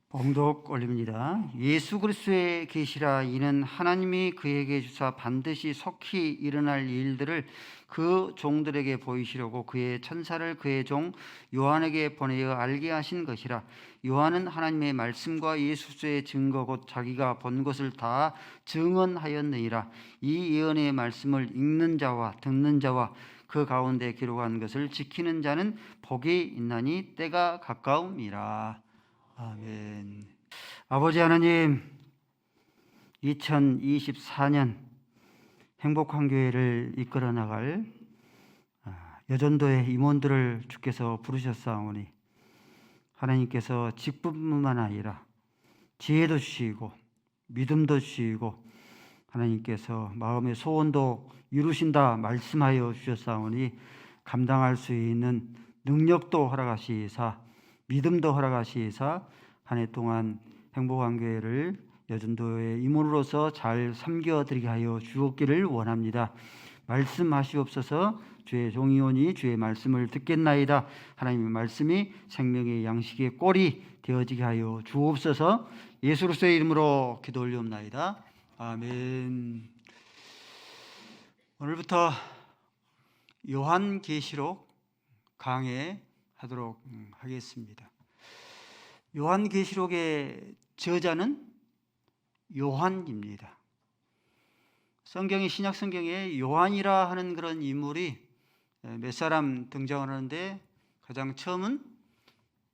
봉독 올립니다. 예수 그리스도의 계시라. 이는 하나님이 그에게 주사 반드시 속히 일어날 일들을 그 종들에게 보이시려고 그의 천사를 그의 종 요한에게 보내어 알게 하신 것이라. 요한은 하나님의 말씀과 예수 그리스도의 증거 곧 자기가 본 것을 다 증언하였느니라. 이 예언의 말씀을 읽는 자와 듣는 자와 그 가운데 기록한 것을 지키는 자는 복이 있나니 때가 가까움이라. 아멘. 아버지 하나님, 2024년 행복한 교회를 이끌어 나갈 여전도의 임원들을 주께서 부르셨사오니 하나님께서 직분뿐만 아니라 지혜도 주시고 믿음도 주시고 하나님께서 마음의 소원도 이루신다 말씀하여 주셨사오니 감당할 수 있는 능력도 허락하시사 믿음도 허락하시사 한 해 동안 행복한 교회를 여전도의 임원으로서 잘 섬겨드리게 하여 주옵기를 원합니다. 말씀하시옵소서. 주의 종이오니 주의 말씀을 듣겠나이다. 하나님의 말씀이 생명의 양식의 꼴이 되어지게 하여 주옵소서. 예수 그리스도의 이름으로 기도 올리옵나이다. 아멘. 오늘부터 요한계시록 강해하도록 하겠습니다. 요한계시록의 저자는 요한입니다. 성경의 신약 성경에 요한이라 하는 그런 인물이 몇 사람 등장하는데 가장 처음은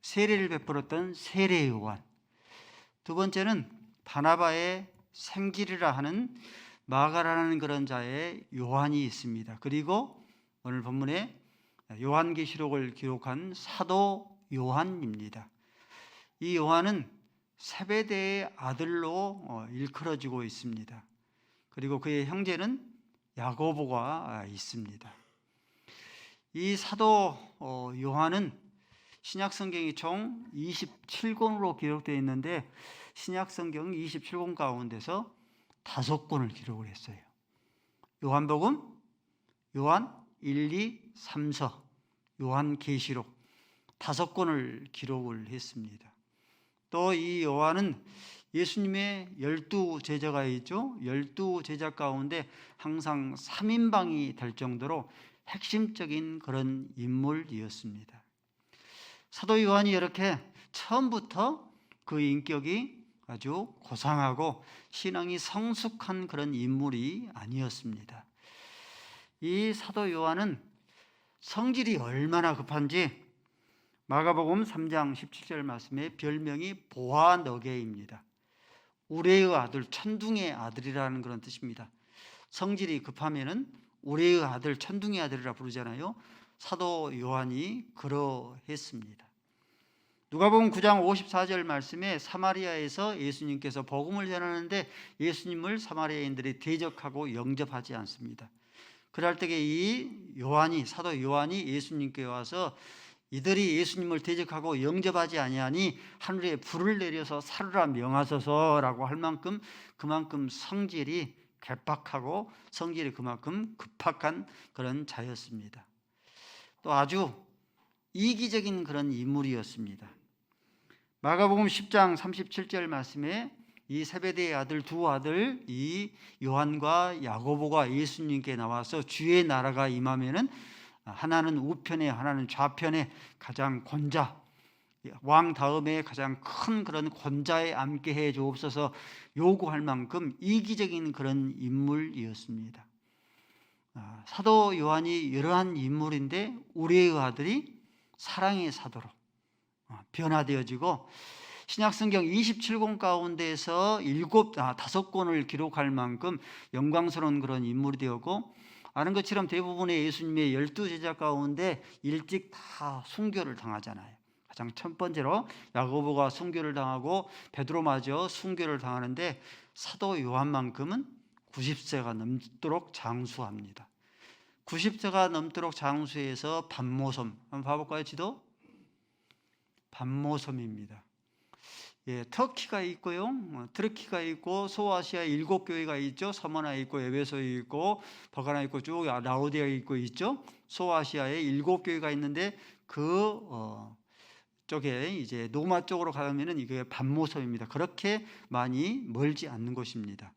세례를 베풀었던 세례 요한, 두 번째는 바나바의 생질이라 하는 마가라는 그런 자의 요한이 있습니다. 그리고 오늘 본문에 요한계시록을 기록한 사도 요한입니다. 이 요한은 세베대의 아들로 일컬어지고 있습니다. 그리고 그의 형제는 야고보가 있습니다. 이 사도 요한은 신약 성경이 총 27권으로 기록되어 있는데 신약 성경 27권 가운데서 5권을 기록을 했어요. 요한복음, 요한 1, 2, 3서, 요한계시록 5권을 기록을 했습니다. 또 이 요한은 예수님의 12제자가 있죠. 12제자 가운데 항상 3인방이 될 정도로 핵심적인 그런 인물이었습니다. 사도 요한이 이렇게 처음부터 그 인격이 아주 고상하고 신앙이 성숙한 그런 인물이 아니었습니다. 이 사도 요한은 성질이 얼마나 급한지 마가복음 3장 17절 말씀에 별명이 보아너게입니다. 우레의 아들, 천둥의 아들이라는 그런 뜻입니다. 성질이 급하면은 우레의 아들, 천둥의 아들이라 부르잖아요. 사도 요한이 그러했습니다. 누가복음 9장 54절 말씀에 사마리아에서 예수님께서 복음을 전하는데 예수님을 사마리아인들이 대적하고 영접하지 않습니다. 그럴 때에 이 요한이, 사도 요한이 예수님께 와서 이들이 예수님을 대적하고 영접하지 아니하니 하늘에 불을 내려서 살으라 명하소서라고 할 만큼 그만큼 성질이 괴팍하고 성질이 그만큼 급박한 그런 자였습니다. 또 아주 이기적인 그런 인물이었습니다. 마가복음 10장 37절 말씀에 이 세베대의 아들 두 아들 이 요한과 야고보가 예수님께 나와서 주의 나라가 임하면은 하나는 우편에 하나는 좌편에 가장 권자, 왕 다음에 가장 큰 그런 권자에 앉게 해 주옵소서 요구할 만큼 이기적인 그런 인물이었습니다. 사도 요한이 이러한 인물인데 우리의 아들이 사랑의 사도로 변화되어지고 신약성경 27권 가운데서 5권을 기록할 만큼 영광스러운 그런 인물이 되었고 아는 것처럼 대부분의 예수님의 12제자 가운데 일찍 다 순교를 당하잖아요. 가장 첫 번째로 야고보가 순교를 당하고 베드로마저 순교를 당하는데 사도 요한만큼은 90세가 넘도록 장수합니다. 90세가 넘도록 장수해서 반모섬 한번 봐볼까요? 지도? 반모섬입니다. 예, 터키가 있고요, 트르키가 있고 소아시아 7교회가 있죠. 서머나에 있고 에베소에 있고 버가나에 있고 쭉 라오디아에 있고 있죠. 소아시아에 7교회가 있는데 그 쪽에 이제 노마 쪽으로 가면은 이게 반모섬입니다. 그렇게 많이 멀지 않는 곳입니다.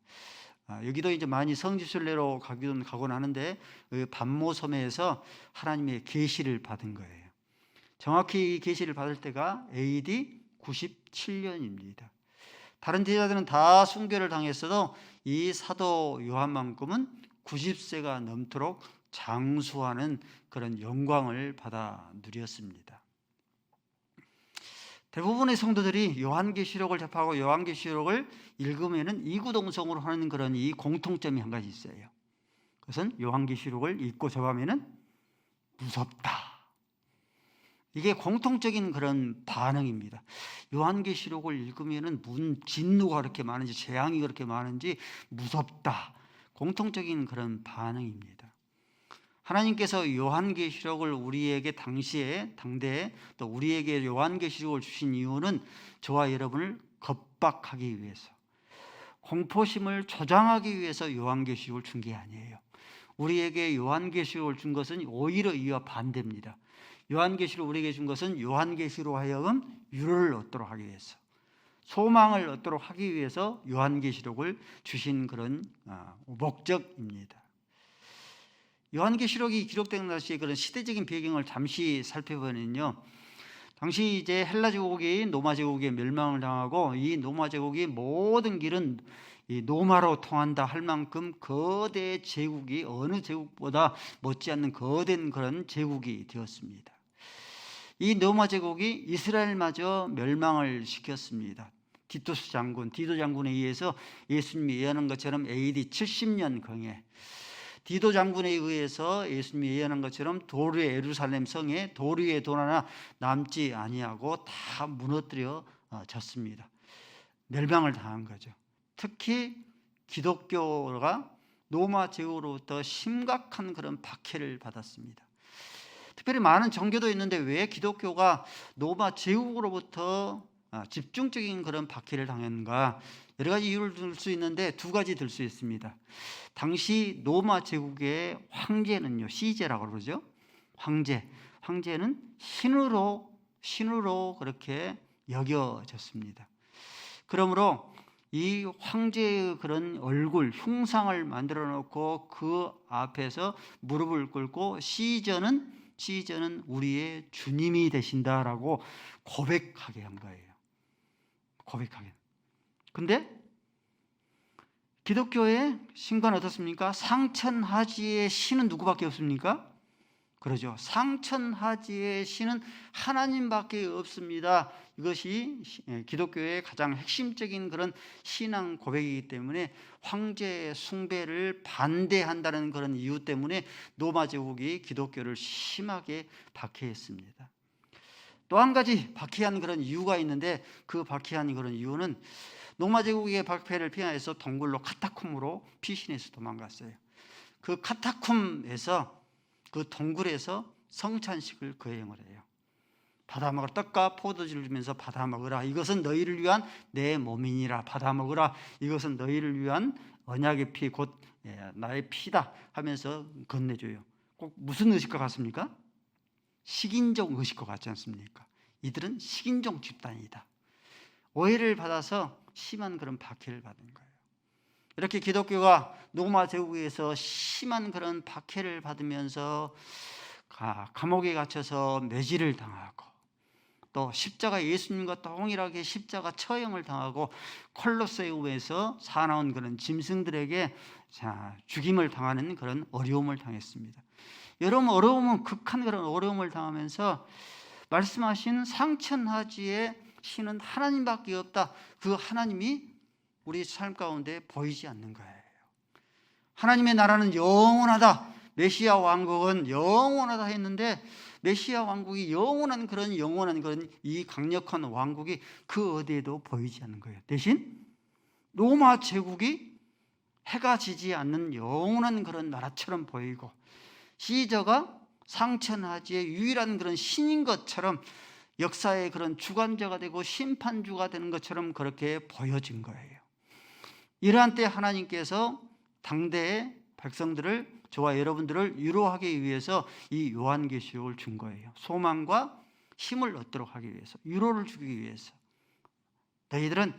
여기도 이제 많이 성지순례로 가곤 하는데 그 반모섬에서 하나님의 계시를 받은 거예요. 정확히 이 계시를 받을 때가 AD 97년입니다. 다른 제자들은 다 순교를 당했어도 이 사도 요한만큼은 90세가 넘도록 장수하는 그런 영광을 받아 누렸습니다. 대부분의 성도들이 요한계시록을 접하고 요한계시록을 읽으면은 이구동성으로 하는 그런 이 공통점이 한 가지 있어요. 그것은 요한계시록을 읽고 접하면은 무섭다. 이게 공통적인 그런 반응입니다. 요한계시록을 읽으면은 진노가 그렇게 많은지 재앙이 그렇게 많은지 무섭다. 공통적인 그런 반응입니다. 하나님께서 요한계시록을 우리에게 당대에 또 우리에게 요한계시록을 주신 이유는 저와 여러분을 겁박하기 위해서, 공포심을 조장하기 위해서 요한계시록을 준 게 아니에요. 우리에게 요한계시록을 준 것은 오히려 이와 반대입니다. 요한계시록 우리에게 준 것은 요한계시로 하여금 유를 얻도록 하기 위해서, 소망을 얻도록 하기 위해서 요한계시록을 주신 그런 목적입니다. 요한계시록이 기록된 당시의 그런 시대적인 배경을 잠시 살펴보면요, 당시 이제 헬라 제국이 로마 제국에 멸망을 당하고 이 로마 제국이 모든 길은 이 로마로 통한다 할 만큼 거대 제국이 어느 제국보다 못지않는 거대한 그런 제국이 되었습니다. 이 로마 제국이 이스라엘마저 멸망을 시켰습니다. 디도 장군에 의해서 예수님이 예언한 것처럼 AD 70년경에 디도 장군에 의해서 예수님이 예언한 것처럼 도르의 예루살렘 성에 도리의 돈 하나 남지 아니하고 다 무너뜨려졌습니다. 멸망을 당한 거죠. 특히 기독교가 로마 제국으로부터 심각한 그런 박해를 받았습니다. 특별히 많은 종교도 있는데 왜 기독교가 로마 제국으로부터 집중적인 그런 박해를 당했는가? 여러 가지 이유를 들 수 있는데 두 가지 들 수 있습니다. 당시 로마 제국의 황제는요, 시제라고 그러죠. 황제는 신으로 그렇게 여겨졌습니다. 그러므로 이 황제의 그런 얼굴, 흉상을 만들어 놓고 그 앞에서 무릎을 꿇고 시저는 우리의 주님이 되신다라고 고백하게 한 거예요. 고백하게. 근데 기독교의 신과는 어떻습니까? 상천하지의 신은 누구밖에 없습니까? 그러죠. 상천하지의 신은 하나님밖에 없습니다. 이것이 기독교의 가장 핵심적인 그런 신앙 고백이기 때문에 황제의 숭배를 반대한다는 그런 이유 때문에 로마 제국이 기독교를 심하게 박해했습니다. 또 한 가지 박해한 그런 이유가 있는데 그 박해한 그런 이유는 로마 제국의 박해를 피하여서 동굴로 카타콤으로 피신해서 도망갔어요. 그 카타콤에서 그 동굴에서 성찬식을 거행을 해요. 받아 먹으라. 떡과 포도주를 주면서 받아 먹으라. 이것은 너희를 위한 내 몸이니라. 받아 먹으라. 이것은 너희를 위한 언약의 피, 곧 나의 피다 하면서 건네줘요. 꼭 무슨 의식과 같습니까? 식인종 의식과 같지 않습니까? 이들은 식인종 집단이다. 오해를 받아서 심한 그런 박해를 받은 거예요. 이렇게 기독교가 로마 제국에서 심한 그런 박해를 받으면서 감옥에 갇혀서 매질을 당하고 또 십자가 예수님과 동일하게 십자가 처형을 당하고 콜로세움에서 사나운 그런 짐승들에게 죽임을 당하는 그런 어려움을 당했습니다. 여러분, 어려움은 극한 그런 어려움을 당하면서 말씀하신 상천하지의 신은 하나님밖에 없다. 그 하나님이 우리 삶 가운데 보이지 않는 거예요. 하나님의 나라는 영원하다. 메시아 왕국은 영원하다 했는데 메시아 왕국이 영원한 그런 이 강력한 왕국이 그 어디에도 보이지 않는 거예요. 대신 로마 제국이 해가 지지 않는 영원한 그런 나라처럼 보이고 시저가 상천하지의 유일한 그런 신인 것처럼 역사의 그런 주관자가 되고 심판주가 되는 것처럼 그렇게 보여진 거예요. 이러한 때 하나님께서 당대의 백성들을, 저와 여러분들을 위로하기 위해서 이 요한계시록을 준 거예요. 소망과 힘을 얻도록 하기 위해서, 위로를 주기 위해서. 너희들은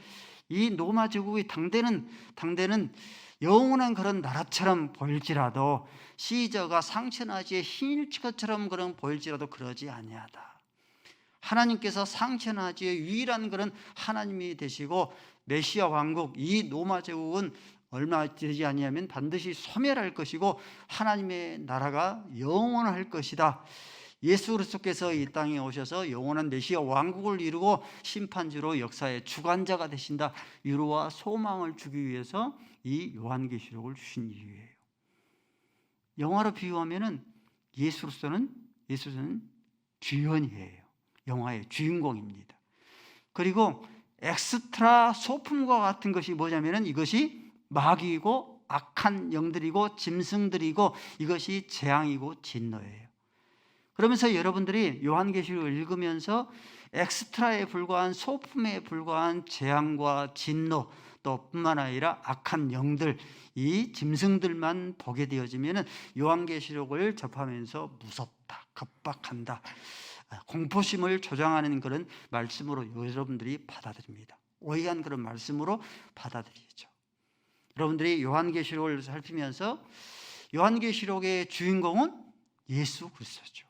이 로마 제국의 당대는 영원한 그런 나라처럼 보일지라도, 시저가 상천하지의 힘일치 것처럼 그런 보일지라도 그러지 아니하다. 하나님께서 상천하지의 유일한 그런 하나님이 되시고, 메시아 왕국, 이 로마 제국은 얼마 되지 아니하면 반드시 소멸할 것이고 하나님의 나라가 영원할 것이다. 예수 그리스도께서 이 땅에 오셔서 영원한 메시아 왕국을 이루고 심판주로 역사의 주관자가 되신다. 위로와 소망을 주기 위해서 이 요한계시록을 주신 이유예요. 영화로 비유하면은 예수는 주연이에요. 영화의 주인공입니다. 그리고 엑스트라 소품과 같은 것이 뭐냐면은 이것이 마귀이고 악한 영들이고 짐승들이고 이것이 재앙이고 진노예요. 그러면서 여러분들이 요한계시록을 읽으면서 엑스트라에 불과한, 소품에 불과한 재앙과 진노, 또 뿐만 아니라 악한 영들, 이 짐승들만 보게 되어지면 요한계시록을 접하면서 무섭다, 급박한다, 공포심을 조장하는 그런 말씀으로 여러분들이 받아들입니다. 오해한 그런 말씀으로 받아들이죠. 여러분들이 요한계시록을 살피면서 요한계시록의 주인공은 예수 그리스도죠.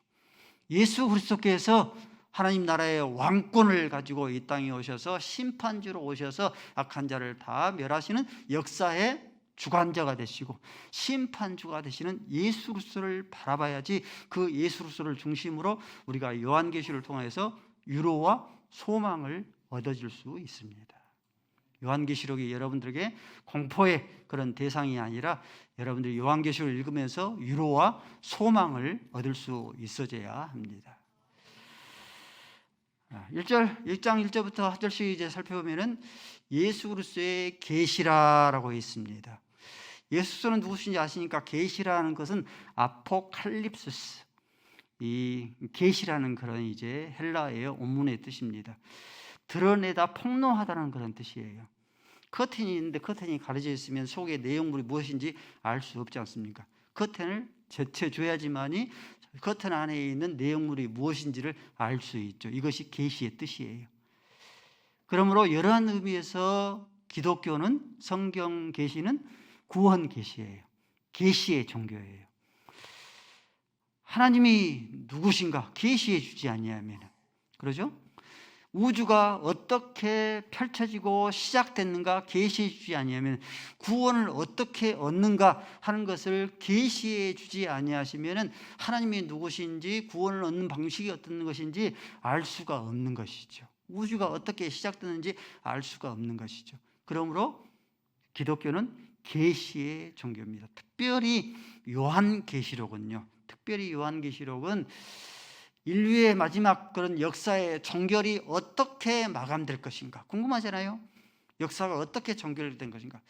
예수 그리스도께서 하나님 나라의 왕권을 가지고 이 땅에 오셔서 심판주로 오셔서 악한 자를 다 멸하시는 역사의 주관자가 되시고 심판주가 되시는 예수 그리스도를 바라봐야지, 그 예수 그리스도를 중심으로 우리가 요한계시를 통해서 위로와 소망을 얻어질 수 있습니다. 요한계시록이 여러분들에게 공포의 그런 대상이 아니라 여러분들이 요한계시록을 읽으면서 위로와 소망을 얻을 수 있어져야 합니다. 1장 1절부터 한 절씩 이제 살펴보면은 예수 그리스도의 계시라라고 있습니다. 예수는 누구신지 아시니까 계시라는 것은 아포칼립스스, 이 계시라는 그런 이제 헬라어의 원문의 뜻입니다. 드러내다, 폭로하다는 그런 뜻이에요. 커튼이 있는데 커튼이 가려져 있으면 속의 내용물이 무엇인지 알 수 없지 않습니까? 커튼을 제쳐줘야지만이 커튼 안에 있는 내용물이 무엇인지를 알 수 있죠. 이것이 계시의 뜻이에요. 그러므로 이러한 의미에서 기독교는, 성경 계시는 구원 계시예요. 계시의 종교예요. 하나님이 누구신가 계시해 주지 아니하면, 그러죠? 우주가 어떻게 펼쳐지고 시작됐는가 계시해 주지 아니하면, 구원을 어떻게 얻는가 하는 것을 계시해 주지 아니하시면 하나님이 누구신지, 구원을 얻는 방식이 어떤 것인지 알 수가 없는 것이죠. 우주가 어떻게 시작됐는지 알 수가 없는 것이죠. 그러므로 기독교는 계시의 종교입니다. 특별히 요한계시록은 인류의 마지막 그런 역사의 종결이 어떻게 마감될 것인가 궁금하잖아요. 역사가 어떻게 종결된 것인가,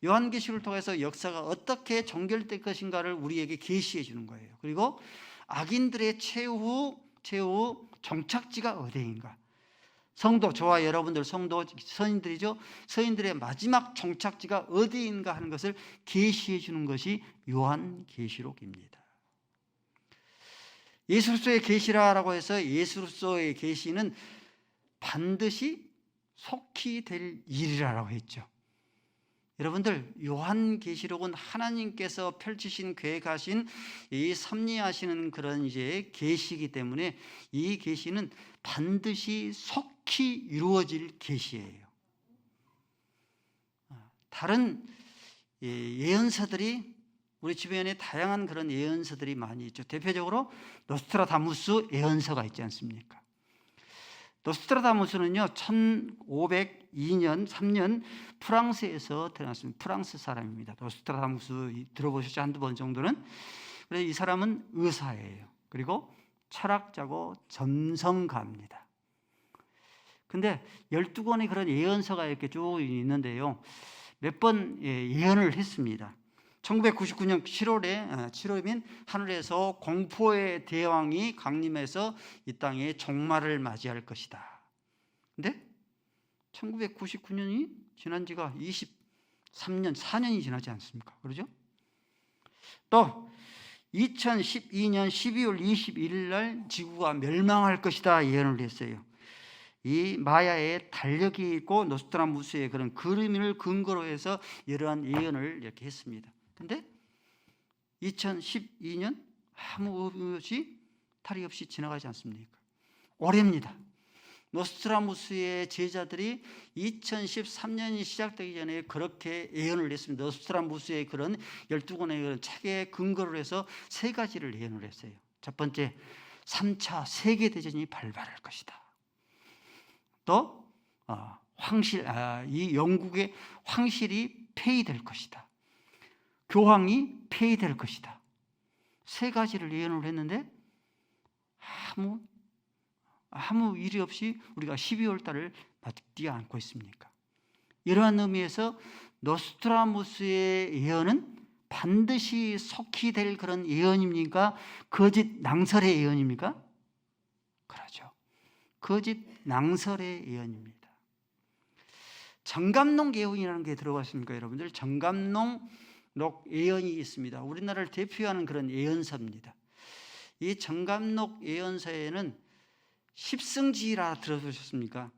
요한계시를 통해서 역사가 어떻게 종결될 것인가를 우리에게 계시해 주는 거예요. 그리고 악인들의 최후 종착지가 어디인가, 성도, 저와 여러분들 성도, 서인들이죠. 서인들의 마지막 종착지가 어디인가 하는 것을 계시해 주는 것이 요한계시록입니다. 예수 그리스도의 계시라라고 해서 예수 그리스도의 계시는 반드시 속히 될 일이라고 했죠. 여러분들, 요한계시록은 하나님께서 펼치신, 계획하신, 이 섭리하시는 그런 이제 계시이기 때문에 이 계시는 반드시 속히 이루어질 계시예요. 다른 예언서들이, 우리 주변에 다양한 그런 예언서들이 많이 있죠. 대표적으로 노스트라다무스 예언서가 있지 않습니까? 노스트라다무스는요 1502년 3년 프랑스에서 태어났습니다. 프랑스 사람입니다. 노스트라다무스 들어보셨죠? 한두 번 정도는. 그래서 이 사람은 의사예요. 그리고 철학자고 전성가입니다. 근데 12권의 그런 예언서가 이렇게 쭉 있는데요, 몇 번 예언을 했습니다. 1999년 7월이면 하늘에서 공포의 대왕이 강림해서 이 땅에 종말을 맞이할 것이다. 근데 1999년이 지난 지가 23년, 4년이 지나지 않습니까? 그러죠? 또 2012년 12월 21일 날 지구가 멸망할 것이다 예언을 했어요. 이 마야의 달력이 있고 노스트라무스의 그런 그림을 근거로 해서 이러한 예언을 이렇게 했습니다. 근데 2012년 아무 것이 탈이 없이 지나가지 않습니까? 올해입니다. 노스트라무스의 제자들이 2013년이 시작되기 전에 그렇게 예언을 했습니다. 노스트라무스의 그런 12권의 그런 책에 근거를 해서 세 가지를 예언을 했어요. 첫 번째, 3차 세계대전이 발발할 것이다. 또 이 영국의 황실이 폐위될 것이다. 교황이 폐위될 것이다. 세 가지를 예언을 했는데 아무 일이 없이 우리가 12월 달을 맞지 않고 있습니까? 이러한 의미에서 노스트라무스의 예언은 반드시 속히 될 그런 예언입니까? 거짓 낭설의 예언입니까? 그렇죠. 거짓 낭설의 예언입니다. 정감록 예언이라는 게 들어봤습니까, 여러분들? 정감록 예언이 있습니다. 우리나라를 대표하는 그런 예언서입니다. 이 정감록 예언서에는 십승지라 들어보셨습니까?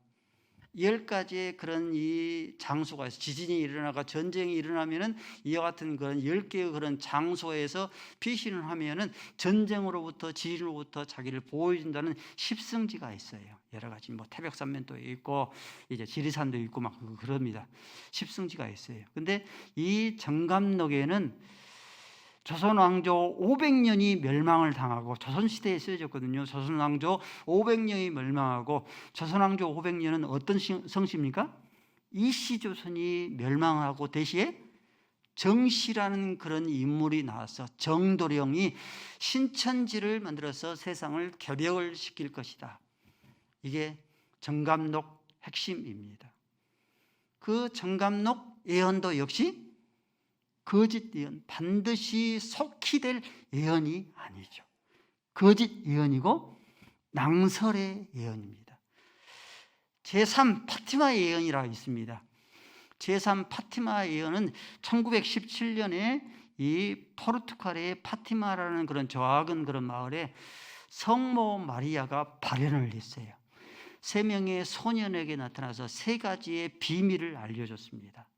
10가지의 그런 이 장소가 있어요. 지진이 일어나고 전쟁이 일어나면은 이와 같은 그런 10개의 그런 장소에서 피신을 하면은 전쟁으로부터 지진으로부터 자기를 보호해준다는 십승지가 있어요. 여러 가지 뭐 태백산면도 있고 이제 지리산도 있고 막 그럽니다. 십승지가 있어요. 근데 이 정감록에는 조선 왕조 500년이 멸망을 당하고 조선시대에 쓰여졌거든요. 조선 왕조 500년이 멸망하고 조선 왕조 500년은 어떤 성시입니까? 이시조선이 멸망하고 대시에 정시라는 그런 인물이 나와서 정도령이 신천지를 만들어서 세상을 개벽을 시킬 것이다. 이게 정감록 핵심입니다. 그 정감록 예언도 역시 거짓 예언, 반드시 속히 될 예언이 아니죠. 거짓 예언이고 낭설의 예언입니다. 제3 파티마 예언이라고 있습니다. 제3 파티마 예언은 1917년에 이 포르투갈의 파티마라는 그런 작은 그런 마을에 성모 마리아가 발현을 했어요. 3명의 소년에게 나타나서 3가지의 비밀을 알려줬습니다.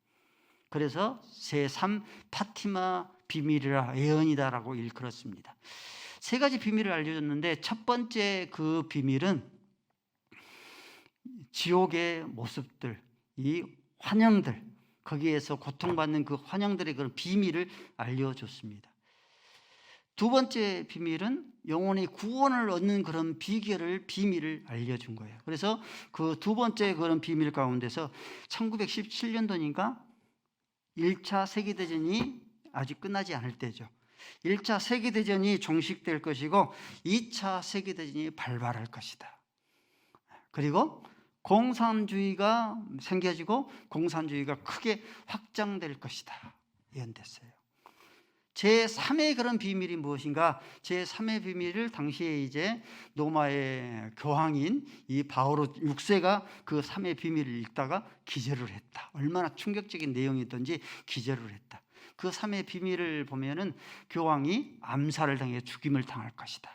그래서 제3 파티마 비밀이라 예언이다라고 일컬었습니다. 3가지 비밀을 알려줬는데 첫 번째 그 비밀은 지옥의 모습들, 이 환영들, 거기에서 고통받는 그 환영들의 그런 비밀을 알려줬습니다. 두 번째 비밀은 영혼의 구원을 얻는 그런 비밀을 알려준 거예요. 그래서 그 두 번째 그런 비밀 가운데서 1917년도니까 1차 세계대전이 아직 끝나지 않을 때죠. 1차 세계대전이 종식될 것이고 2차 세계대전이 발발할 것이다. 그리고 공산주의가 생겨지고 공산주의가 크게 확장될 것이다. 예언됐어요. 제3의 그런 비밀이 무엇인가? 제3의 비밀을 당시에 이제 로마의 교황인 이 바오로 6세가 그 3의 비밀을 읽다가 기절을 했다. 얼마나 충격적인 내용이었던지 기절을 했다. 그 3의 비밀을 보면은 교황이 암살을 당해 죽임을 당할 것이다.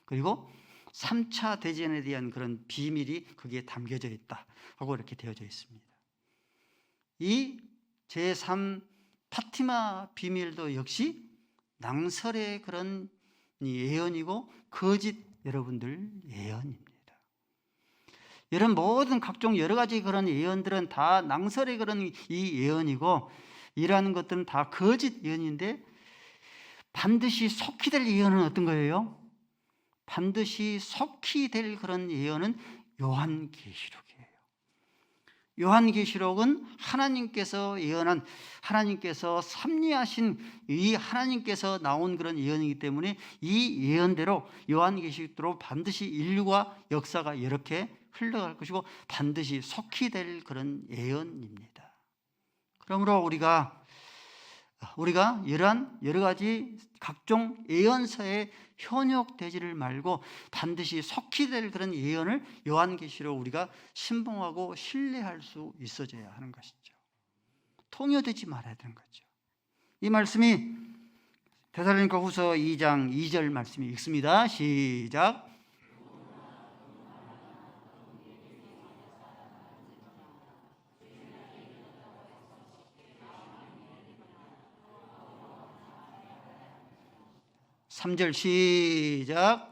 그리고 3차 대전에 대한 그런 비밀이 거기에 담겨져 있다 하고 이렇게 되어져 있습니다. 이 제3 파티마 비밀도 역시 낭설의 그런 예언이고 거짓 여러분들 예언입니다. 이런 모든 각종 여러 가지 그런 예언들은 다 낭설의 그런 이 예언이고 이라는 것들은 다 거짓 예언인데 반드시 속히 될 예언은 어떤 거예요? 반드시 속히 될 그런 예언은 요한계시록이에요. 요한계시록은 하나님께서 예언한, 하나님께서 섭리하신 이 하나님께서 나온 그런 예언이기 때문에 이 예언대로 요한계시록대로 반드시 인류와 역사가 이렇게 흘러갈 것이고 반드시 속히 될 그런 예언입니다. 그러므로 우리가 이러한 여러 가지 각종 예언서에 현혹되지를 말고 반드시 속히 될 그런 예언을 요한계시로 우리가 신봉하고 신뢰할 수 있어져야 하는 것이죠. 통요되지 말아야 되는 거죠. 이 말씀이 데살로니가후서 2장 2절 말씀이 읽습니다. 시작. 삼절 시작.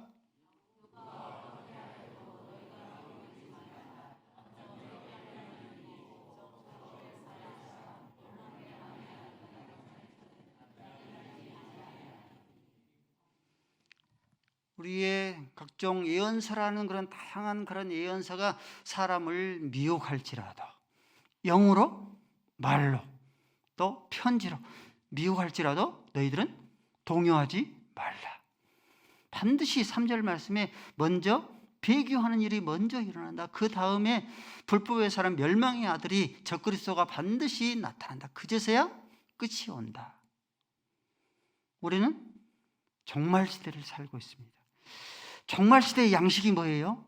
우리의 각종 예언서라는 그런 다양한 그런 예언서가 사람을 미혹할지라도 영으로, 말로, 또 편지로 미혹할지라도 너희들은 동요하지 말라. 반드시 3절 말씀에 먼저 배교하는 일이 먼저 일어난다. 그 다음에 불법의 사람 멸망의 아들이 적그리스도가 반드시 나타난다. 그제서야 끝이 온다. 우리는 종말 시대를 살고 있습니다. 종말 시대의 양식이 뭐예요?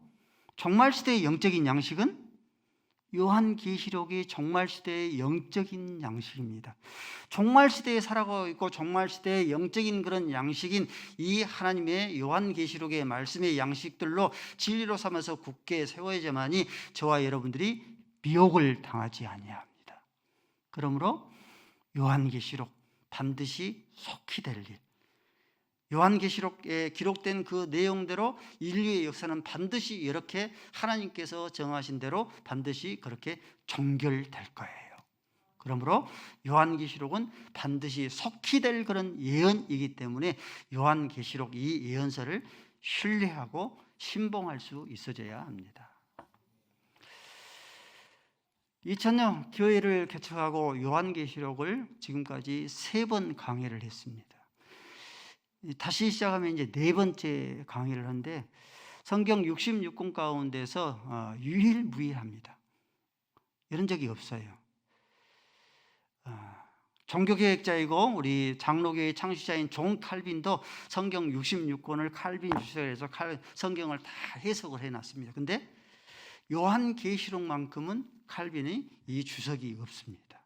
종말 시대의 영적인 양식은 요한계시록이 종말 시대의 영적인 양식입니다. 종말 시대에 살아가고 있고 종말 시대의 영적인 그런 양식인 이 하나님의 요한계시록의 말씀의 양식들로 진리로 삼아서 굳게 세워야지만이 저와 여러분들이 미혹을 당하지 아니합니다. 그러므로 요한계시록 반드시 속히 될 일, 요한계시록에 기록된 그 내용대로 인류의 역사는 반드시 이렇게 하나님께서 정하신 대로 반드시 그렇게 종결될 거예요. 그러므로 요한계시록은 반드시 속히 될 그런 예언이기 때문에 요한계시록 이 예언서를 신뢰하고 신봉할 수 있어져야 합니다. 2000년 교회를 개척하고 요한계시록을 지금까지 3번 강의를 했습니다. 다시 시작하면 이제 4번째 강의를 하는데 성경 66권 가운데서 유일무이합니다. 이런 적이 없어요. 종교개혁자이고 우리 장로교의 창시자인 존 칼빈도 성경 66권을 칼빈 주석에서 성경을 다 해석을 해놨습니다. 근데 요한계시록만큼은 칼빈이 이 주석이 없습니다.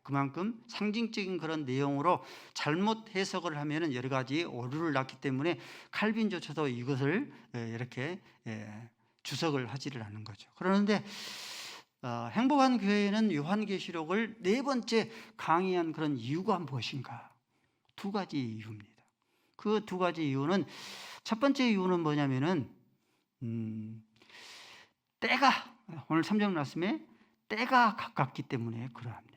그만큼 상징적인 그런 내용으로 잘못 해석을 하면 여러 가지 오류를 낳기 때문에 칼빈조차도 이것을 이렇게 주석을 하지를 않는 거죠. 그런데 행복한 교회는 요한계시록을 4번째 강의한 그런 이유가 무엇인가? 2가지 이유입니다. 그 2가지 이유는, 첫 번째 이유는 뭐냐면은 때가, 오늘 3절 말씀에 때가 가깝기 때문에 그러합니다.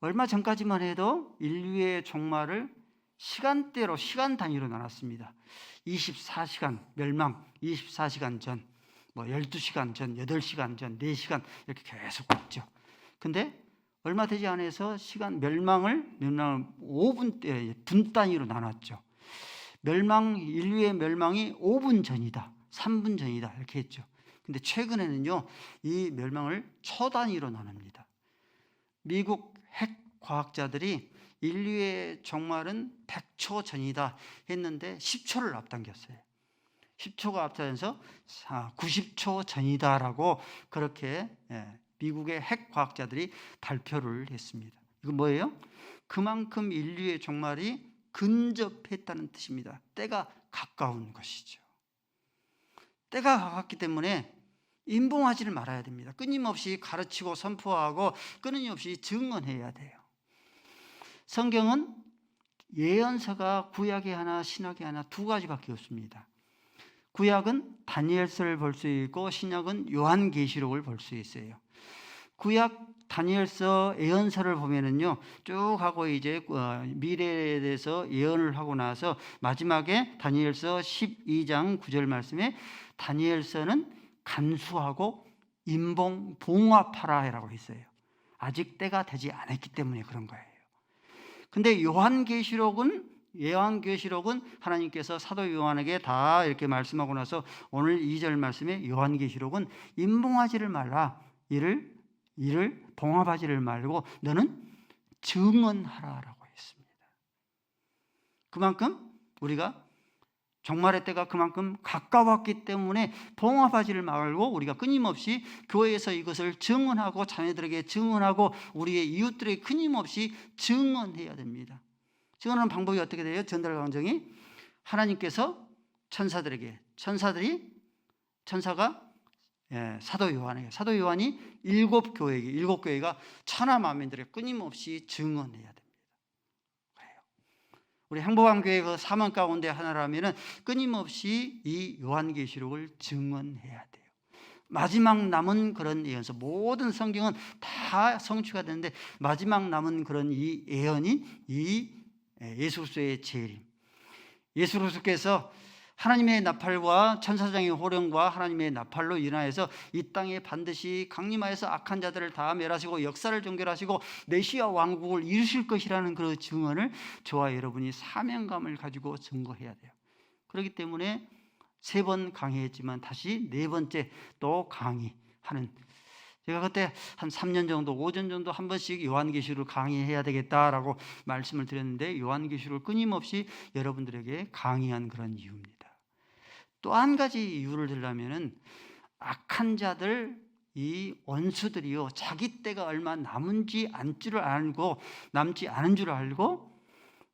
얼마 전까지만 해도 인류의 종말을 시간대로, 시간 단위로 나눴습니다. 24시간 멸망, 24시간 전, 12시간 전, 8시간 전, 4시간 이렇게 계속 갔죠. 근데 얼마 되지 않아서 멸망을 5분 때, 분 단위로 나눴죠. 인류의 멸망이 5분 전이다, 3분 전이다 이렇게 했죠. 근데 최근에는요, 이 멸망을 초 단위로 나눕니다. 미국 핵 과학자들이 인류의 종말은 100초 전이다 했는데 10초를 앞당겼어요. 10초가 앞서서 90초 전이다라고 그렇게 미국의 핵 과학자들이 발표를 했습니다. 이건 뭐예요? 그만큼 인류의 종말이 근접했다는 뜻입니다. 때가 가까운 것이죠. 때가 가깝기 때문에 임봉하지를 말아야 됩니다. 끊임없이 가르치고 선포하고 끊임없이 증언해야 돼요. 성경은 예언서가 구약에 하나 신약에 하나 2가지밖에 없습니다. 구약은 다니엘서를 볼 수 있고 신약은 요한계시록을 볼 수 있어요. 구약 다니엘서 예언서를 보면은요, 쭉 하고 이제 미래에 대해서 예언을 하고 나서 마지막에 다니엘서 12장 9절 말씀에 다니엘서는 간수하고 봉합하라라고 했어요. 아직 때가 되지 않았기 때문에 그런 거예요. 근데 요한계시록은 하나님께서 사도 요한에게 다 이렇게 말씀하고 나서 오늘 2절 말씀에 요한계시록은 임봉하지를 말라, 이를 봉합하지를 말고 너는 증언하라라고 했습니다. 그만큼 우리가 종말의 때가 그만큼 가까웠기 때문에 봉합하지를 말고 우리가 끊임없이 교회에서 이것을 증언하고 자녀들에게 증언하고 우리의 이웃들에게 끊임없이 증언해야 됩니다. 증언하는 방법이 어떻게 돼요? 전달 과정이 하나님께서 천사들에게 천사가 사도 요한에게 사도 요한이 일곱 교회가 천하 만민들에게 끊임없이 증언해야 됩니다. 우리 행복한 교회 그 사명 가운데 하나라면은 끊임없이 이 요한계시록을 증언해야 돼요. 마지막 남은 그런 예언서, 모든 성경은 다 성취가 되는데 마지막 남은 그런 이 예언이 이 예수 그리스도의 재림. 예수 그리스도께서 하나님의 나팔과 천사장의 호령과 하나님의 나팔로 인하여서 이 땅에 반드시 강림하여서 악한 자들을 다 멸하시고 역사를 종결하시고 메시아 왕국을 이루실 것이라는 그 증언을 저와 여러분이 사명감을 가지고 증거해야 돼요. 그렇기 때문에 3번 강의했지만 다시 4번째 또 강의하는, 제가 그때 한 3년 정도, 5년 정도 한 번씩 요한계시록을 강의해야 되겠다라고 말씀을 드렸는데 요한계시록을 끊임없이 여러분들에게 강의한 그런 이유입니다. 또 한 가지 이유를 들려면은 악한 자들, 이 원수들이요, 자기 때가 얼마 남지 않은 줄 알고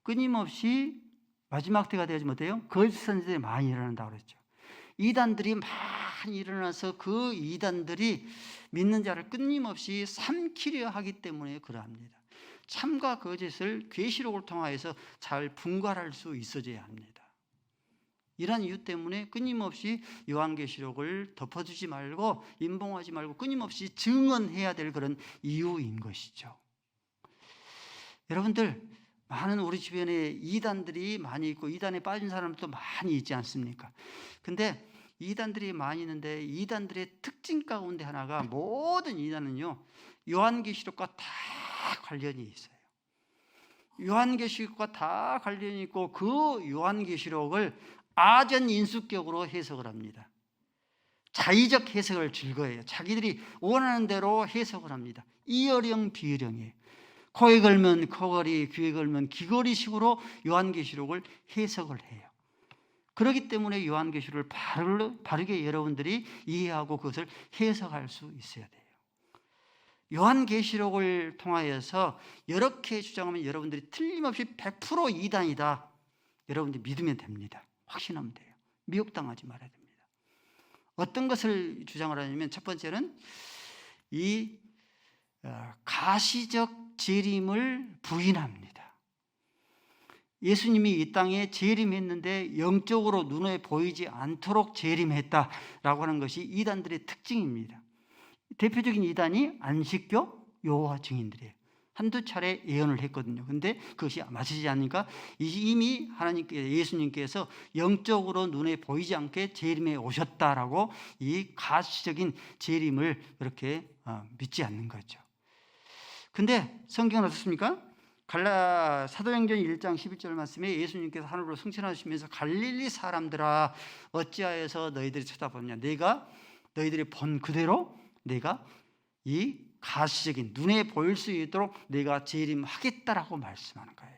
끊임없이 마지막 때가 되지 못해요. 거짓 선지자들이 많이 일어난다고 그랬죠. 이단들이 많이 일어나서 그 이단들이 믿는 자를 끊임없이 삼키려 하기 때문에 그러합니다. 참과 거짓을 계시록을 통하여서 잘 분갈할 수 있어져야 합니다. 이러한 이유 때문에 끊임없이 요한계시록을 덮어주지 말고 임봉하지 말고 끊임없이 증언해야 될 그런 이유인 것이죠. 여러분들, 많은 우리 주변에 이단들이 많이 있고 이단에 빠진 사람도 많이 있지 않습니까? 근데 이단들이 많이 있는데 이단들의 특징 가운데 하나가, 모든 이단은요 요한계시록과 다 관련이 있어요. 요한계시록과 다 관련이 있고 그 요한계시록을 아전인수격으로 해석을 합니다. 자의적 해석을 즐거워해요. 자기들이 원하는 대로 해석을 합니다. 이어령 비어령이에요. 코에 걸면 코걸이, 귀에 걸면 귀걸이식으로 요한계시록을 해석을 해요. 그렇기 때문에 요한계시록을 바르게 여러분들이 이해하고 그것을 해석할 수 있어야 돼요. 요한계시록을 통하여서 이렇게 주장하면 여러분들이 틀림없이 100% 이단이다, 여러분들이 믿으면 됩니다. 확신하면 돼요. 미혹당하지 말아야 됩니다. 어떤 것을 주장을 하냐면, 첫 번째는 이 가시적 재림을 부인합니다. 예수님이 이 땅에 재림했는데 영적으로 눈에 보이지 않도록 재림했다라고 하는 것이 이단들의 특징입니다. 대표적인 이단이 안식교 여호와 증인들이에요. 한두 차례 예언을 했거든요. 근데 그것이 맞으지 않으니까 이미 예수님께서 영적으로 눈에 보이지 않게 재림해 오셨다라고 이 가시적인 재림을 그렇게 믿지 않는 거죠. 근데 성경은 어떻습니까? 사도행전 1장 11절 말씀에 예수님께서 하늘로 승천하시면서 갈릴리 사람들아 어찌하여서 너희들이 쳐다보느냐, 너희들이 본 그대로 내가 이 가시적인 눈에 보일 수 있도록 내가 재림하겠다라고 말씀하는 거예요.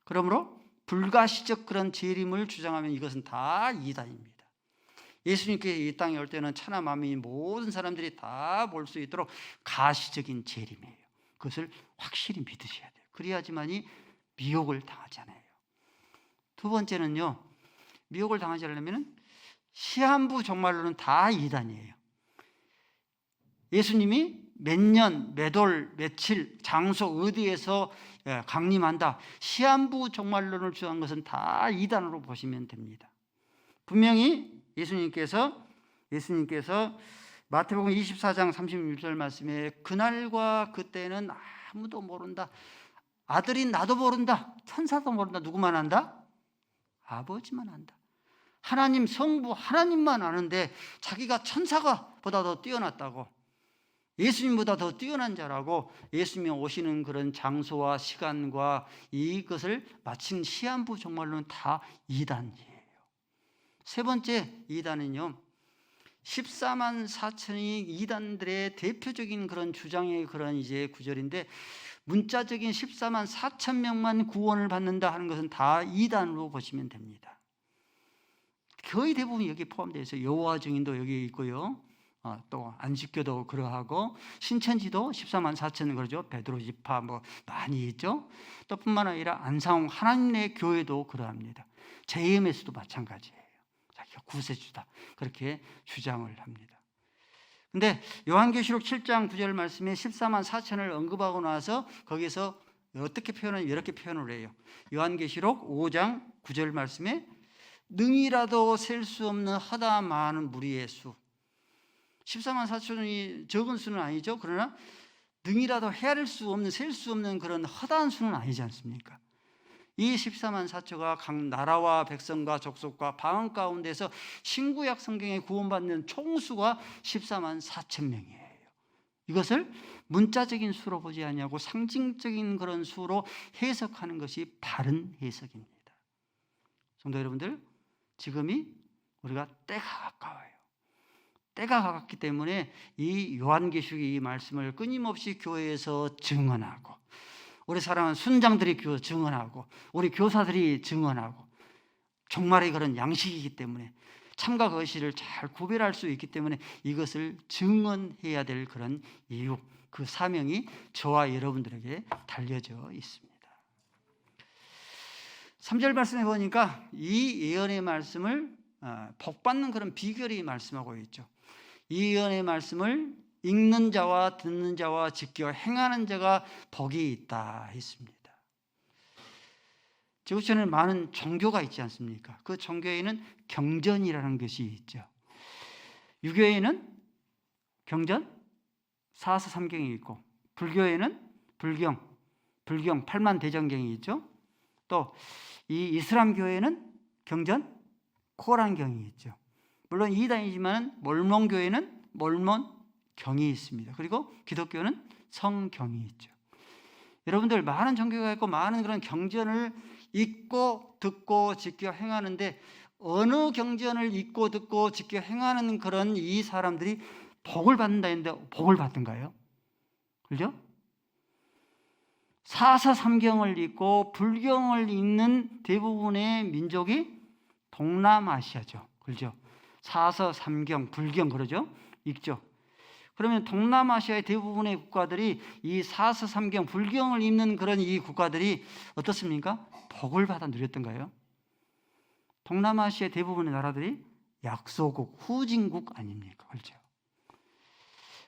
그러므로 불가시적 그런 재림을 주장하면 이것은 다 이단입니다. 예수님께서 이 땅에 올 때는 천하 만민 모든 사람들이 다 볼 수 있도록 가시적인 재림이에요. 그것을 확실히 믿으셔야 돼요. 그래야지만이 미혹을 당하지 않아요. 두 번째는요, 미혹을 당하지 않으려면 시한부 종말론은 다 이단이에요. 예수님이 몇 년, 몇 월, 며칠, 장소 어디에서 강림한다, 시한부 종말론을 주장한 것은 다 이단으로 보시면 됩니다. 분명히 예수님께서 마태복음 24장 36절 말씀에 그날과 그때는 아무도 모른다, 아들인 나도 모른다, 천사도 모른다, 누구만 안다? 아버지만 안다. 하나님 성부 하나님만 아는데 자기가 천사보다 더 뛰어났다고, 예수님보다 더 뛰어난 자라고 예수님이 오시는 그런 장소와 시간과 이것을 마친 시한부 종말로는 다 이단이에요. 세 번째 이단은요, 14만 4천이 이단들의 대표적인 그런 주장의 그런 이제 구절인데, 문자적인 14만 4천 명만 구원을 받는다 하는 것은 다 이단으로 보시면 됩니다. 거의 대부분 여기 포함되어 있어요. 여호와 증인도 여기 있고요. 또 안식교도 그러하고 신천지도 14만 4천 그러죠. 베드로 지파 뭐 많이 있죠. 또 뿐만 아니라 안상홍 하나님의 교회도 그러합니다. JMS도 마찬가지예요. 자기가 구세주다 그렇게 주장을 합니다. 근데 요한계시록 7장 9절 말씀에 14만 4천을 언급하고 나서 거기서 어떻게 표현하냐 이렇게 표현을 해요. 요한계시록 5장 9절 말씀에 능이라도 셀 수 없는 허다 많은 무리의 수. 14만 4천이 적은 수는 아니죠. 그러나 능이라도 헤아릴 수 없는 셀 수 없는 그런 허다한 수는 아니지 않습니까? 이 14만 4천가 각 나라와 백성과 족속과 방언 가운데서 신구약 성경에 구원받는 총수가 14만 4천 명이에요. 이것을 문자적인 수로 보지 않냐고 상징적인 그런 수로 해석하는 것이 바른 해석입니다. 성도 여러분들, 지금이 우리가 때가 가까워요. 때가 가깝기 때문에 이 요한계시록의 이 말씀을 끊임없이 교회에서 증언하고, 우리 사랑하는 순장들이 증언하고, 우리 교사들이 증언하고, 종말의 그런 양식이기 때문에 참과 거시를 잘 구별할 수 있기 때문에 이것을 증언해야 될 그런 이유, 그 사명이 저와 여러분들에게 달려져 있습니다. 3절 말씀해 보니까 이 예언의 말씀을 복받는 그런 비결이 말씀하고 있죠. 이 예언의 말씀을 읽는 자와 듣는 자와 지켜 행하는 자가 복이 있다 했습니다. 지구촌에 많은 종교가 있지 않습니까? 그 종교에는 경전이라는 것이 있죠. 유교에는 경전, 사서삼경이 있고, 불교에는 불경 8만대전경이 있죠. 또 이 이슬람교에는 경전, 코란경이 있죠. 물론 이단이지만 몰몬교에는 몰몬경이 있습니다. 그리고 기독교는 성경이 있죠. 여러분들 많은 종교가 있고 많은 그런 경전을 읽고 듣고 지켜 행하는데 어느 경전을 읽고 듣고 지켜 행하는 그런 이 사람들이 복을 받는다 했는데 복을 받던가요? 그렇죠? 사서삼경을 읽고 불경을 읽는 대부분의 민족이 동남아시아죠. 그렇죠? 사서삼경, 불경 그러죠? 읽죠. 그러면 동남아시아의 대부분의 국가들이 이 사서삼경, 불경을 읽는 그런 이 국가들이 어떻습니까? 복을 받아 누렸던가요? 동남아시아 대부분의 나라들이 약소국, 후진국 아닙니까? 그렇죠?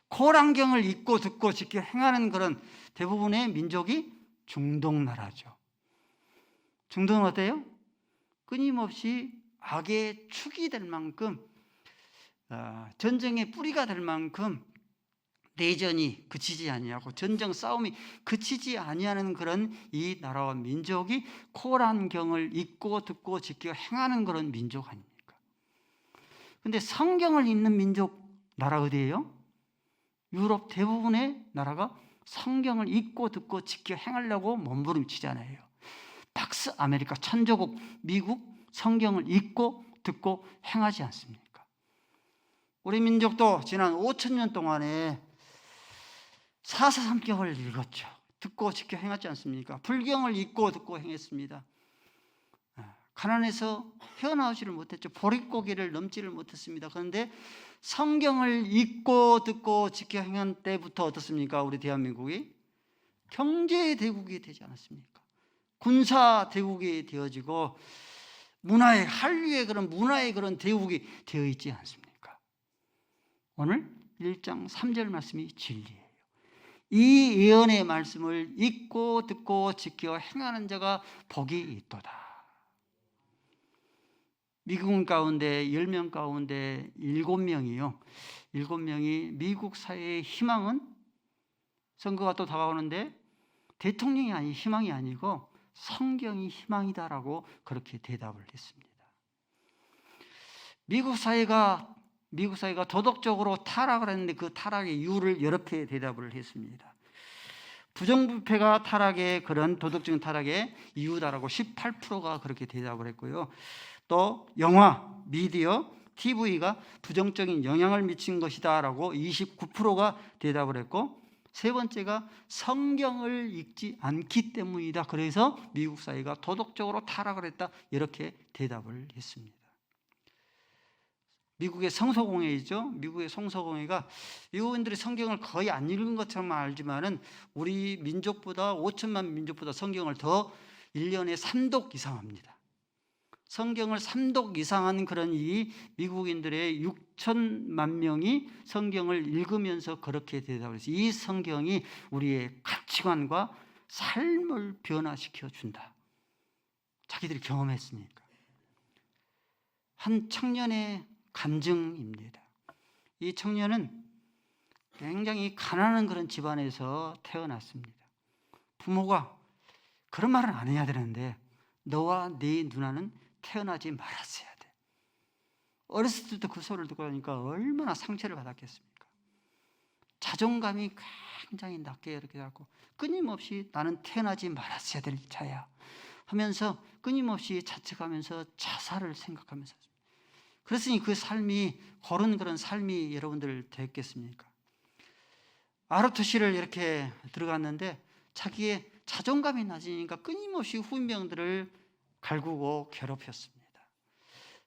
코란경을 읽고 듣고 지켜 행하는 그런 대부분의 민족이 중동 나라죠. 중동은 어때요? 끊임없이 악의 축이 될 만큼, 전쟁의 뿌리가 될 만큼 내전이 그치지 아니하고 전쟁 싸움이 그치지 아니하는 그런 이 나라와 민족이 코란경을 읽고 듣고 지켜 행하는 그런 민족 아닙니까? 그런데 성경을 읽는 민족 나라 어디예요? 유럽 대부분의 나라가 성경을 읽고 듣고 지켜 행하려고 몸부림치잖아요. 팍스 아메리카 천조국 미국 성경을 읽고 듣고 행하지 않습니까? 우리 민족도 지난 5,000년 동안에 사서삼경을 읽었죠. 듣고 지켜 행하지 않습니까? 불경을 읽고 듣고 행했습니다. 가난해서 헤어나오지를 못했죠. 보릿고개를 넘지를 못했습니다. 그런데 성경을 읽고 듣고 지켜 행한 때부터 어떻습니까? 우리 대한민국이 경제 대국이 되지 않았습니까? 군사 대국이 되어지고 문화의 한류의 그런 문화의 그런 대국이 되어 있지 않습니까? 오늘 1장 3절 말씀이 진리예요. 이 예언의 말씀을 읽고 듣고 지켜 행하는 자가 복이 있도다. 미국 가운데 10명 가운데 7명이요. 7명이 미국 사회의 희망은 선거가 또 다가오는데 대통령이 아니 희망이 아니고 성경이 희망이다라고 그렇게 대답을 했습니다. 미국 사회가 도덕적으로 타락을 했는데 그 타락의 이유를 이렇게 대답을 했습니다. 부정부패가 타락의 그런 도덕적인 타락의 이유다라고 18%가 그렇게 대답을 했고요. 또 영화, 미디어, TV가 부정적인 영향을 미친 것이다라고 29%가 대답을 했고 세 번째가 성경을 읽지 않기 때문이다. 그래서 미국 사회가 도덕적으로 타락을 했다. 이렇게 대답을 했습니다. 미국의 성서공회이죠. 미국의 성서공회가 미국인들이 성경을 거의 안 읽은 것처럼 알지만은 우리 민족보다 5천만 민족보다 성경을 더 1년에 3독 이상 합니다. 성경을 3독 이상 하는 그런 이 미국인들의 6천만 명이 성경을 읽으면서 그렇게 되다 그래서 이 성경이 우리의 가치관과 삶을 변화시켜 준다. 자기들이 경험했으니까. 한 청년의 간증입니다. 이 청년은 굉장히 가난한 그런 집안에서 태어났습니다. 부모가 그런 말은 안 해야 되는데 너와 네 누나는 태어나지 말았어야 돼. 어렸을 때도 그 소리를 듣고 나니까 얼마나 상처를 받았겠습니까? 자존감이 굉장히 낮게 이렇게 갖고 끊임없이 나는 태어나지 말았어야 될 자야 하면서 끊임없이 자책하면서 자살을 생각하면서, 그랬으니 그 삶이 고른 그런 삶이 여러분들 됐겠습니까? 아르토시를 이렇게 들어갔는데 자기의 자존감이 낮으니까 끊임없이 후임병들을 갈구고 괴롭혔습니다.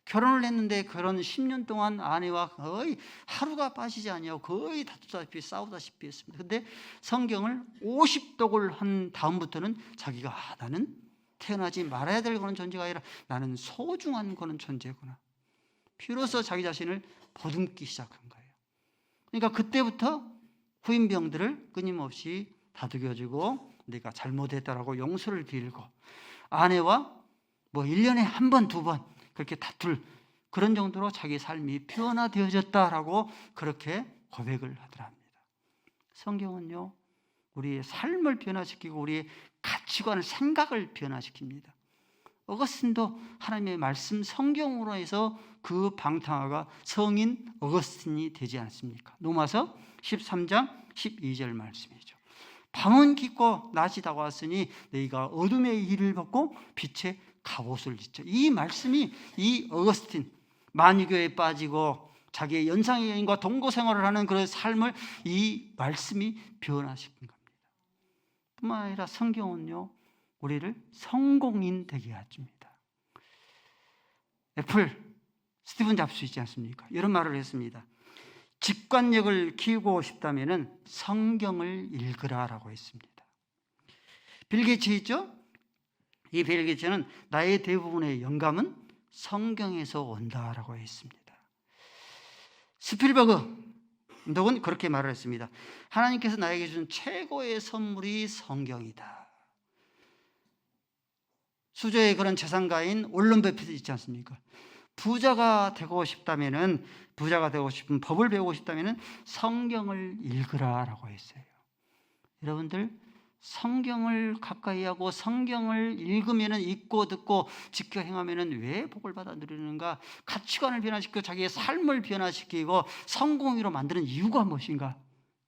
결혼을 했는데 결혼 10년 동안 아내와 거의 하루가 빠지지 아니하고 거의 다투다시피 싸우다시피 했습니다. 근데 성경을 50독을 한 다음부터는 자기가 나는 태어나지 말아야 될 그런 존재가 아니라 나는 소중한 그런 존재구나, 비로소 자기 자신을 보듬기 시작한 거예요. 그러니까 그때부터 후임병들을 끊임없이 다독여주고 내가 잘못했다라고 용서를 빌고 아내와 1년에 한 번, 두 번 그렇게 다툴 그런 정도로 자기 삶이 변화되어졌다라고 그렇게 고백을 하더랍니다. 성경은요, 우리의 삶을 변화시키고 우리의 가치관을, 생각을 변화시킵니다. 어거스틴도 하나님의 말씀 성경으로 해서 그 방탕아가 성인 어거스틴이 되지 않습니까? 로마서 13장 12절 말씀이죠. 밤은 깊고 낮이 다가왔으니 너희가 어둠의 일을 벗고 빛의 갑옷을 입죠. 이 말씀이 이 어거스틴, 만유교에 빠지고 자기의 연상의 여인과 동거 생활을 하는 그런 삶을 이 말씀이 변화시킨 겁니다. 뿐만 아니라 성경은요, 우리를 성공인 되게 해줍니다. 애플 스티븐 잡스 있지 않습니까? 이런 말을 했습니다. 직관력을 키우고 싶다면 성경을 읽으라라고 했습니다. 빌 게이츠 있죠? 이 빌 게이츠는 나의 대부분의 영감은 성경에서 온다라고 했습니다. 스필버그 감독은 그렇게 말을 했습니다. 하나님께서 나에게 준 최고의 선물이 성경이다. 수저의 그런 재산가인 올런 버핏 있지 않습니까? 부자가 되고 싶으면 법을 배우고 싶다면 성경을 읽으라라고 했어요. 여러분들 성경을 가까이 하고 성경을 읽으면 읽고 듣고 지켜 행하면 왜 복을 받아 누리는가? 가치관을 변화시키고 자기의 삶을 변화시키고 성공으로 만드는 이유가 무엇인가?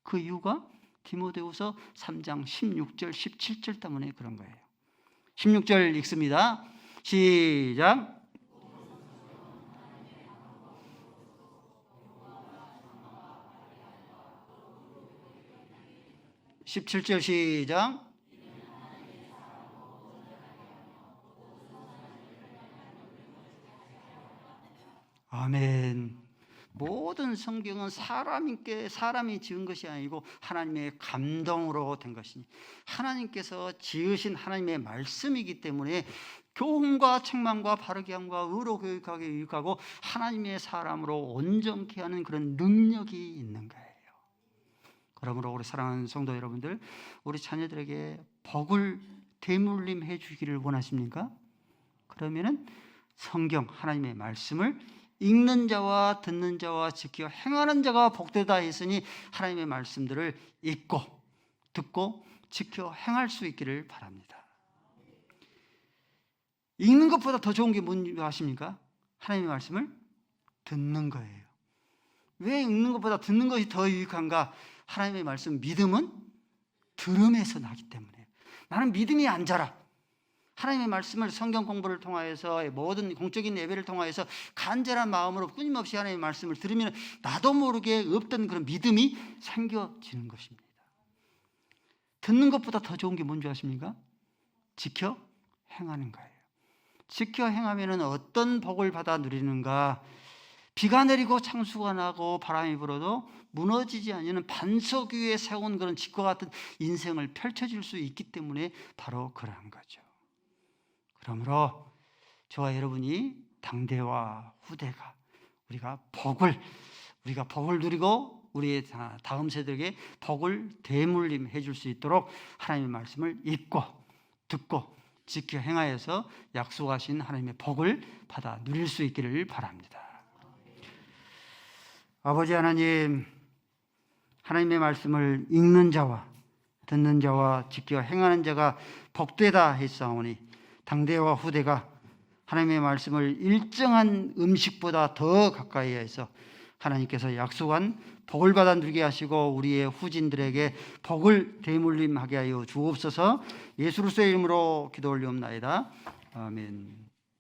그 이유가 디모데후서 3장 16절 17절 때문에 그런 거예요. 16절 읽습니다. 시작. 17절 시작. 아멘. 모든 성경은 사람이 지은 것이 아니고 하나님의 감동으로 된 것이니 하나님께서 지으신 하나님의 말씀이기 때문에 교훈과 책망과 바르게 함과 의로 교육하게 유익하고 하나님의 사람으로 온전케 하는 그런 능력이 있는 거예요. 그러므로 우리 사랑하는 성도 여러분들, 우리 자녀들에게 복을 대물림해 주기를 원하십니까? 그러면은 성경 하나님의 말씀을 읽는 자와 듣는 자와 지켜 행하는 자가 복되다 했으니 하나님의 말씀들을 읽고 듣고 지켜 행할 수 있기를 바랍니다. 읽는 것보다 더 좋은 게 뭔지 아십니까? 하나님의 말씀을 듣는 거예요. 왜 읽는 것보다 듣는 것이 더 유익한가? 하나님의 말씀, 믿음은 들음에서 나기 때문에. 나는 믿음이 안 자라. 하나님의 말씀을 성경 공부를 통하여서 모든 공적인 예배를 통하여서 간절한 마음으로 끊임없이 하나님의 말씀을 들으면 나도 모르게 없던 그런 믿음이 생겨지는 것입니다. 듣는 것보다 더 좋은 게 뭔지 아십니까? 지켜 행하는 거예요. 지켜 행하면 어떤 복을 받아 누리는가? 비가 내리고 창수가 나고 바람이 불어도 무너지지 않는 반석 위에 세운 그런 집과 같은 인생을 펼쳐질 수 있기 때문에 바로 그러한 거죠. 그러므로 저와 여러분이 당대와 후대가 우리가 복을 누리고 우리의 다음 세대에게 복을 대물림해 줄 수 있도록 하나님의 말씀을 읽고 듣고 지켜 행하여서 약속하신 하나님의 복을 받아 누릴 수 있기를 바랍니다. 아버지 하나님, 하나님의 말씀을 읽는 자와 듣는 자와 지켜 행하는 자가 복되다 했사오니 당대와 후대가 하나님의 말씀을 일정한 음식보다 더 가까이 해서 하나님께서 약속한 복을 받아 누리게 하시고 우리의 후진들에게 복을 대물림하게 하여 주옵소서. 예수 그리스도의 이름으로 기도 올리옵나이다. 아멘.